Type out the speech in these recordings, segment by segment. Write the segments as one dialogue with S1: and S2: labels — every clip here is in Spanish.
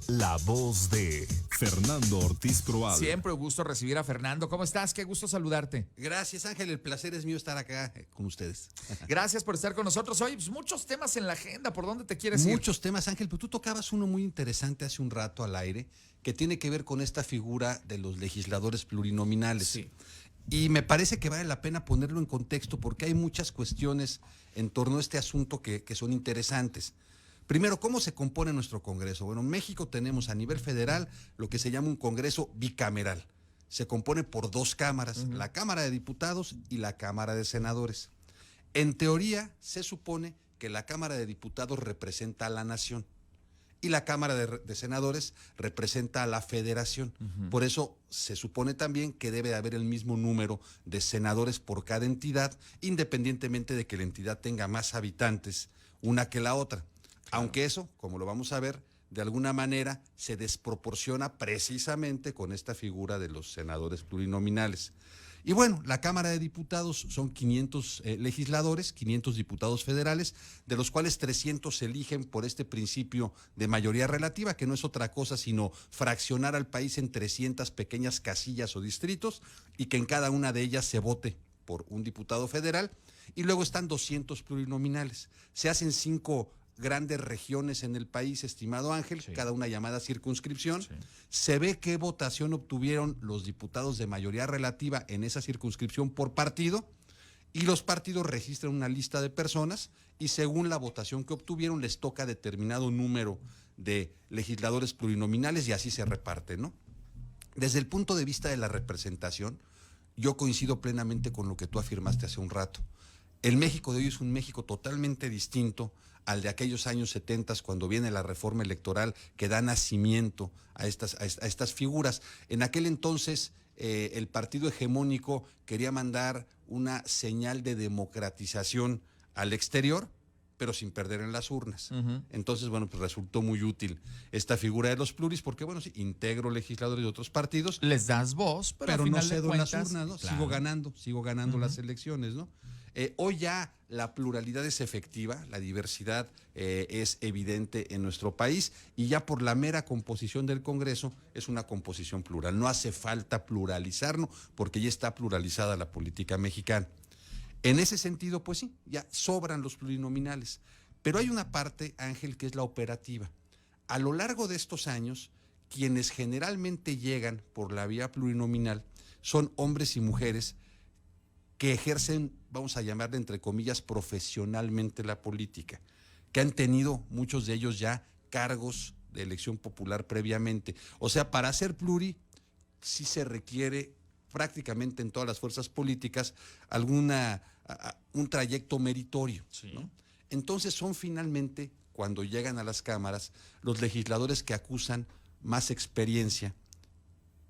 S1: La voz de Fernando Ortiz Proal.
S2: Siempre un gusto recibir a Fernando. ¿Cómo estás? Qué gusto saludarte.
S3: Gracias, Ángel. El placer es mío estar acá con ustedes.
S2: Gracias por estar con nosotros. Hoy, pues, muchos temas en la agenda. ¿Por dónde te quieres ir?
S3: Muchos temas, Ángel, pero tú tocabas uno muy interesante hace un rato al aire, que tiene que ver con esta figura de los legisladores plurinominales.
S2: Sí.
S3: Y me parece que vale la pena ponerlo en contexto porque hay muchas cuestiones en torno a este asunto que son interesantes. Primero, ¿cómo se compone nuestro Congreso? Bueno, en México tenemos a nivel federal lo que se llama un Congreso bicameral. Se compone por dos cámaras, la Cámara de Diputados y la Cámara de Senadores. En teoría, se supone que la Cámara de Diputados representa a la nación y la Cámara de Senadores representa a la federación. Por eso se supone también que debe de haber el mismo número de senadores por cada entidad, independientemente de que la entidad tenga más habitantes una que la otra. Claro. Aunque eso, como lo vamos a ver, de alguna manera se desproporciona precisamente con esta figura de los senadores plurinominales. Y bueno, la Cámara de Diputados son 500 legisladores, 500 diputados federales, de los cuales 300 se eligen por este principio de mayoría relativa, que no es otra cosa sino fraccionar al país en 300 pequeñas casillas o distritos y que en cada una de ellas se vote por un diputado federal. Y luego están 200 plurinominales. Se hacen 5 grandes regiones en el país, estimado Ángel, sí, cada una llamada circunscripción. Sí. Se ve qué votación obtuvieron los diputados de mayoría relativa en esa circunscripción por partido, y los partidos registran una lista de personas y según la votación que obtuvieron les toca determinado número de legisladores plurinominales y así se reparte, ¿no? Desde el punto de vista de la representación, yo coincido plenamente con lo que tú afirmaste hace un rato. El México de hoy es un México totalmente distinto al de aquellos años 70, cuando viene la reforma electoral que da nacimiento a estas figuras. En aquel entonces el partido hegemónico quería mandar una señal de democratización al exterior, pero sin perder en las urnas. Entonces, bueno, pues resultó muy útil esta figura de los pluris, porque, bueno, sí, integro legisladores de otros partidos.
S2: Les das voz, pero
S3: no cedo en las urnas, ¿no?
S2: Claro.
S3: Sigo ganando las elecciones, ¿no? Hoy ya la pluralidad es efectiva, la diversidad es evidente en nuestro país y ya por la mera composición del Congreso es una composición plural. No hace falta pluralizarlo porque ya está pluralizada la política mexicana. En ese sentido, pues sí, ya sobran los plurinominales. Pero hay una parte, Ángel, que es la operativa. A lo largo de estos años, quienes generalmente llegan por la vía plurinominal son hombres y mujeres que ejercen, vamos a llamarle entre comillas, profesionalmente la política, que han tenido muchos de ellos ya cargos de elección popular previamente. O sea, para ser pluri sí se requiere prácticamente en todas las fuerzas políticas un trayecto meritorio, sí, ¿no? Entonces son finalmente, cuando llegan a las cámaras, los legisladores que acusan más experiencia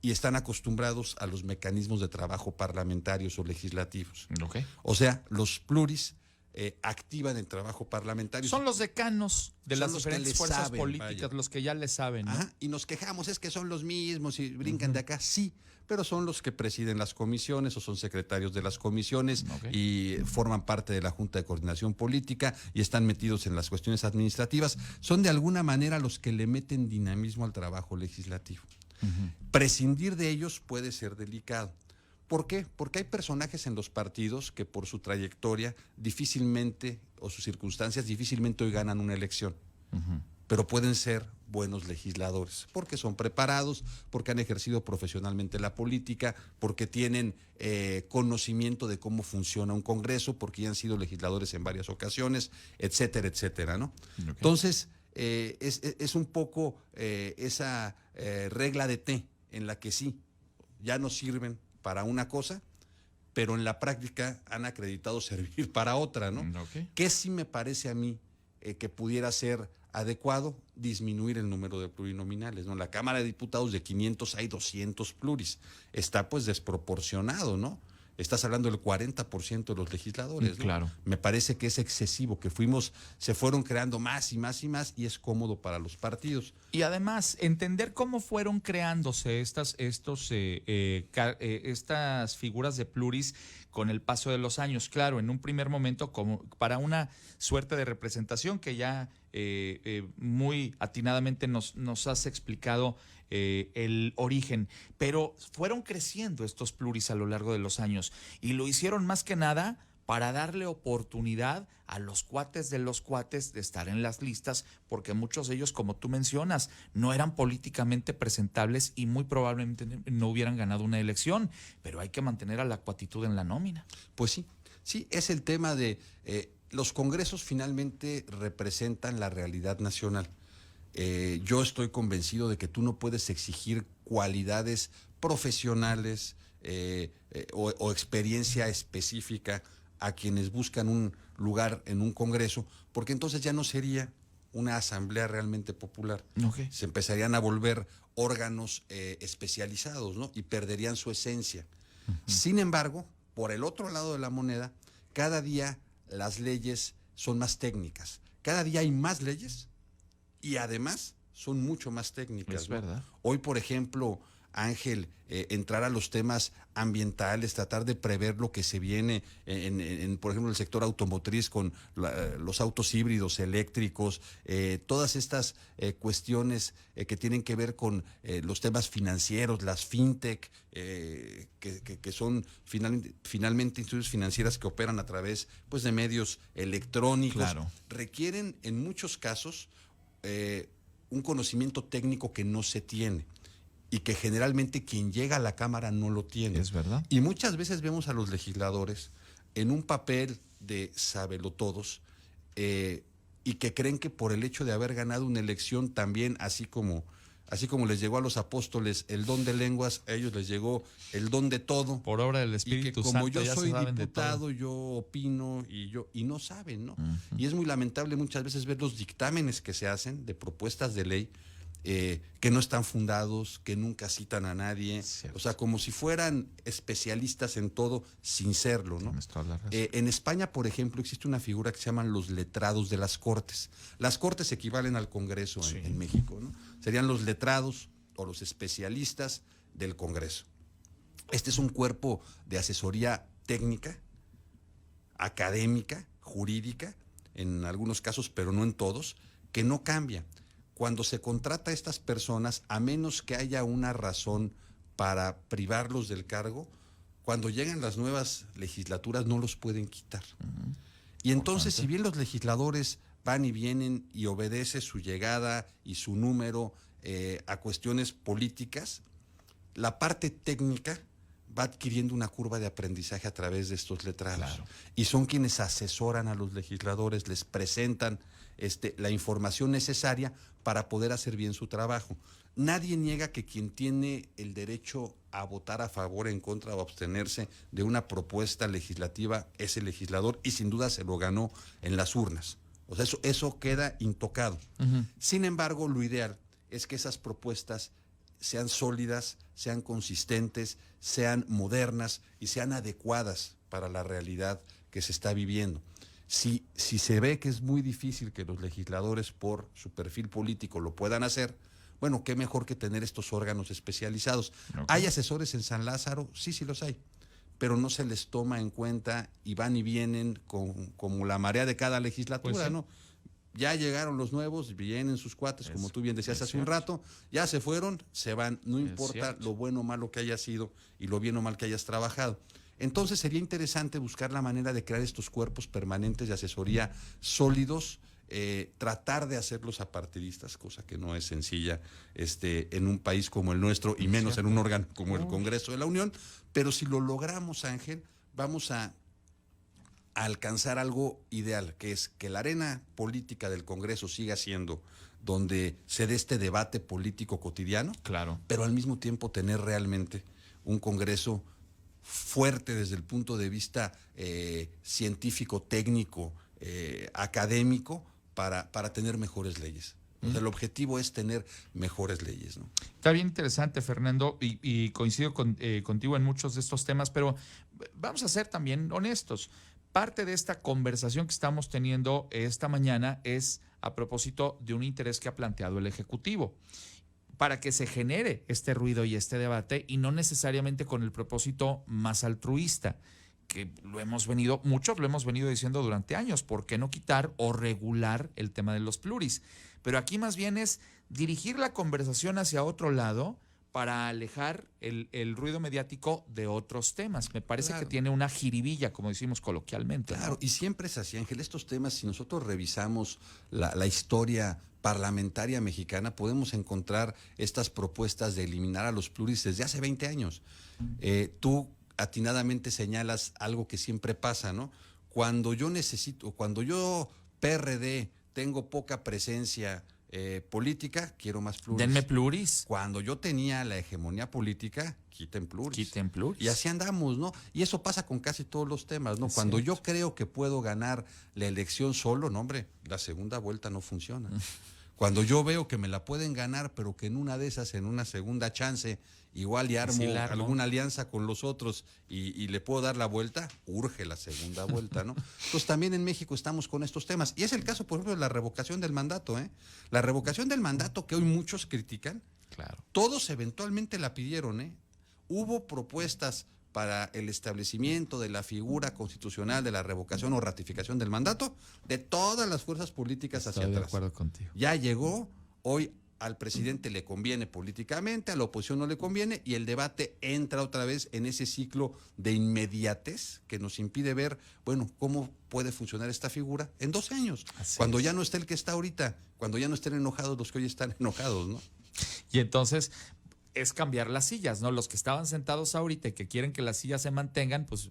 S3: y están acostumbrados a los mecanismos de trabajo parlamentarios o legislativos.
S2: Okay.
S3: O sea, los pluris activan el trabajo parlamentario.
S2: Son los decanos de las diferentes fuerzas políticas, los que ya le saben, ¿no?
S3: Ajá, y nos quejamos, es que son los mismos y brincan de acá, sí, pero son los que presiden las comisiones o son secretarios de las comisiones y forman parte de la Junta de Coordinación Política y están metidos en las cuestiones administrativas. Son de alguna manera los que le meten dinamismo al trabajo legislativo. Prescindir de ellos puede ser delicado. ¿Por qué? Porque hay personajes en los partidos que por su trayectoria difícilmente, o sus circunstancias, difícilmente hoy ganan una elección. Pero pueden ser buenos legisladores, porque son preparados, porque han ejercido profesionalmente la política, porque tienen conocimiento de cómo funciona un Congreso, porque ya han sido legisladores en varias ocasiones, etcétera, etcétera, ¿no? Entonces, es un poco esa regla de té en la que sí, ya no sirven para una cosa, pero en la práctica han acreditado servir para otra, ¿no? Que sí me parece a mí que pudiera ser adecuado disminuir el número de plurinominales, ¿no? En la Cámara de Diputados de 500 hay 200 pluris. Está pues desproporcionado, ¿no? Estás hablando del 40% de los legisladores, ¿no?
S2: Claro.
S3: Me parece que es excesivo, que se fueron creando más y más y más y es cómodo para los partidos.
S2: Y además, entender cómo fueron creándose estas figuras de pluris con el paso de los años. Claro, en un primer momento como para una suerte de representación que ya muy atinadamente nos has explicado el origen, pero fueron creciendo estos pluris a lo largo de los años y lo hicieron más que nada para darle oportunidad a los cuates de estar en las listas, porque muchos de ellos, como tú mencionas, no eran políticamente presentables y muy probablemente no hubieran ganado una elección, pero hay que mantener a la cuatitud en la nómina.
S3: Pues sí, es el tema de los congresos finalmente representan la realidad nacional. Yo estoy convencido de que tú no puedes exigir cualidades profesionales o experiencia específica a quienes buscan un lugar en un congreso, porque entonces ya no sería una asamblea realmente popular.
S2: Okay.
S3: Se empezarían a volver órganos especializados, ¿no? Y perderían su esencia. Uh-huh. Sin embargo, por el otro lado de la moneda, cada día las leyes son más técnicas. Cada día hay más leyes y además son mucho más técnicas.
S2: Es verdad.
S3: Hoy, por ejemplo, Ángel, entrar a los temas ambientales, tratar de prever lo que se viene en por ejemplo, el sector automotriz con los autos híbridos, eléctricos, todas estas cuestiones que tienen que ver con los temas financieros, las fintech, que son finalmente instituciones financieras que operan a través pues, de medios electrónicos,
S2: claro,
S3: requieren en muchos casos un conocimiento técnico que no se tiene y que generalmente quien llega a la Cámara no lo tiene.
S2: Es verdad.
S3: Y muchas veces vemos a los legisladores en un papel de sabelotodos y que creen que por el hecho de haber ganado una elección también, así como les llegó a los apóstoles el don de lenguas, a ellos les llegó el don de todo.
S2: Por obra del Espíritu Santo.
S3: Y que como yo soy diputado, yo opino y no saben, ¿no? Uh-huh. Y es muy lamentable muchas veces ver los dictámenes que se hacen de propuestas de ley que no están fundados, que nunca citan a nadie,
S2: cierto,
S3: o sea, como si fueran especialistas en todo sin serlo, ¿no? En España, por ejemplo, existe una figura que se llaman los letrados de las Cortes. Las Cortes equivalen al Congreso sí, en México, ¿no? Serían los letrados o los especialistas del Congreso. Este es un cuerpo de asesoría técnica, académica, jurídica, en algunos casos, pero no en todos, que no cambia. Cuando se contrata a estas personas, a menos que haya una razón para privarlos del cargo, cuando llegan las nuevas legislaturas no los pueden quitar. Uh-huh. Y entonces, si bien los legisladores van y vienen y obedece su llegada y su número a cuestiones políticas, la parte técnica va adquiriendo una curva de aprendizaje a través de estos letrados. Claro. Y son quienes asesoran a los legisladores, les presentan la información necesaria para poder hacer bien su trabajo. Nadie niega que quien tiene el derecho a votar a favor, en contra o abstenerse de una propuesta legislativa es el legislador y sin duda se lo ganó en las urnas. O sea, eso queda intocado. Uh-huh. Sin embargo, lo ideal es que esas propuestas sean sólidas, sean consistentes, sean modernas y sean adecuadas para la realidad que se está viviendo. Si se ve que es muy difícil que los legisladores por su perfil político lo puedan hacer, bueno, qué mejor que tener estos órganos especializados. Okay. ¿Hay asesores en San Lázaro? Sí los hay, pero no se les toma en cuenta y van y vienen como la marea de cada legislatura, pues sí, ¿no? Ya llegaron los nuevos, vienen sus cuates, como tú bien decías hace un rato, ya se fueron, se van, no importa lo bueno o malo que haya sido y lo bien o mal que hayas trabajado. Entonces sería interesante buscar la manera de crear estos cuerpos permanentes de asesoría sólidos, tratar de hacerlos apartidistas, cosa que no es sencilla en un país como el nuestro y menos en un órgano como el Congreso de la Unión, pero si lo logramos, Ángel, vamos a alcanzar algo ideal, que es que la arena política del Congreso siga siendo donde se dé este debate político cotidiano,
S2: claro,
S3: pero al mismo tiempo tener realmente un Congreso fuerte desde el punto de vista científico, técnico, académico, para tener mejores leyes. O sea, el objetivo es tener mejores leyes, ¿no?
S2: Está bien interesante, Fernando, y coincido contigo en muchos de estos temas, pero vamos a ser también honestos. Parte de esta conversación que estamos teniendo esta mañana es a propósito de un interés que ha planteado el Ejecutivo, para que se genere este ruido y este debate, y no necesariamente con el propósito más altruista. que muchos lo hemos venido diciendo durante años, ¿por qué no quitar o regular el tema de los pluris? Pero aquí más bien es dirigir la conversación hacia otro lado para alejar el ruido mediático de otros temas. Me parece que tiene una jiribilla, como decimos coloquialmente.
S3: Claro,
S2: ¿no?
S3: y siempre es así, Ángel. Estos temas, si nosotros revisamos la historia parlamentaria mexicana, podemos encontrar estas propuestas de eliminar a los pluris desde hace 20 años. Tú atinadamente señalas algo que siempre pasa, ¿no? Cuando yo PRD, tengo poca presencia política, quiero más pluris.
S2: Denme pluris.
S3: Cuando yo tenía la hegemonía política, quiten pluris.
S2: Quiten pluris.
S3: Y así andamos, ¿no? Y eso pasa con casi todos los temas, ¿no?
S2: Es
S3: Cuando
S2: cierto.
S3: yo creo que puedo ganar la elección solo, no, hombre, la segunda vuelta no funciona. Cuando yo veo que me la pueden ganar, pero que en una de esas, en una segunda chance, igual y armo
S2: Sí, la armo.
S3: alguna alianza con los otros y le puedo dar la vuelta, urge la segunda vuelta, ¿no? Entonces también en México estamos con estos temas. Y es el caso, por ejemplo, de la revocación del mandato, ¿eh? La revocación del mandato que hoy muchos critican,
S2: Claro.
S3: todos eventualmente la pidieron, ¿eh? Hubo propuestas para el establecimiento de la figura constitucional de la revocación o ratificación del mandato de todas las fuerzas políticas hacia
S2: Estoy de
S3: atrás.
S2: acuerdo contigo.
S3: Ya llegó, hoy al presidente le conviene políticamente, a la oposición no le conviene, y el debate entra otra vez en ese ciclo de inmediatez que nos impide ver, bueno, cómo puede funcionar esta figura en 12 años,
S2: Así
S3: cuando
S2: es.
S3: ya no esté el que está ahorita, cuando ya no estén enojados los que hoy están enojados, ¿no?
S2: Y entonces es cambiar las sillas, ¿no? Los que estaban sentados ahorita y que quieren que las sillas se mantengan, pues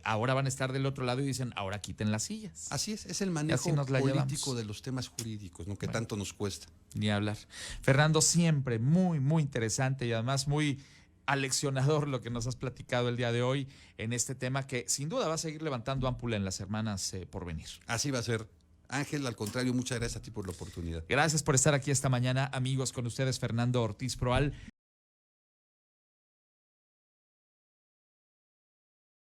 S2: ahora van a estar del otro lado y dicen, ahora quiten las sillas.
S3: Así es el manejo
S2: así nos la
S3: político
S2: llevamos.
S3: de los temas jurídicos, ¿no? Que
S2: Bueno.
S3: tanto nos cuesta.
S2: Ni hablar. Fernando, siempre muy, muy interesante y además muy aleccionador lo que nos has platicado el día de hoy en este tema que sin duda va a seguir levantando ámpula en las semanas por venir.
S3: Así va a ser. Ángel, al contrario, muchas gracias a ti por la oportunidad.
S2: Gracias por estar aquí esta mañana, amigos, con ustedes Fernando Ortiz Proal.